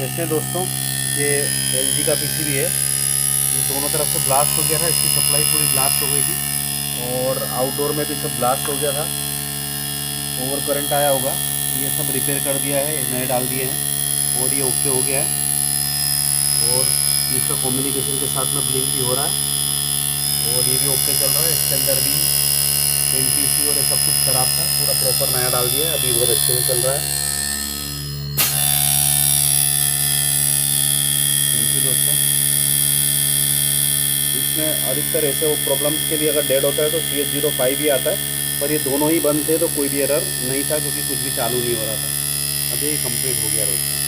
कैसे हैं दोस्तों, ये LG का पीसीबी है। ये दोनों तरफ से ब्लास्ट हो गया था, इसकी सप्लाई पूरी ब्लास्ट हो गई थी और आउटडोर में भी सब ब्लास्ट हो गया था, ओवर करंट आया होगा। ये सब रिपेयर कर दिया है, नए डाल दिए हैं और ये ओके हो गया है। और इसका कम्युनिकेशन के साथ में ब्लिंक भी हो रहा है और ये भी ओके चल रहा है। इसके अंदर भी NTC और ये सब कुछ ख़राब था, पूरा प्रॉपर नया डाल दिया है, अभी बहुत अच्छे से चल रहा है। थैंक यू दोस्तों। इसमें अधिकतर ऐसे वो प्रॉब्लम्स के लिए अगर डेड होता है तो CS05 ही आता है, पर ये दोनों ही बंद थे तो कोई भी एरर नहीं था क्योंकि कुछ भी चालू नहीं हो रहा था। अब ये कंप्लीट हो गया दोस्तों।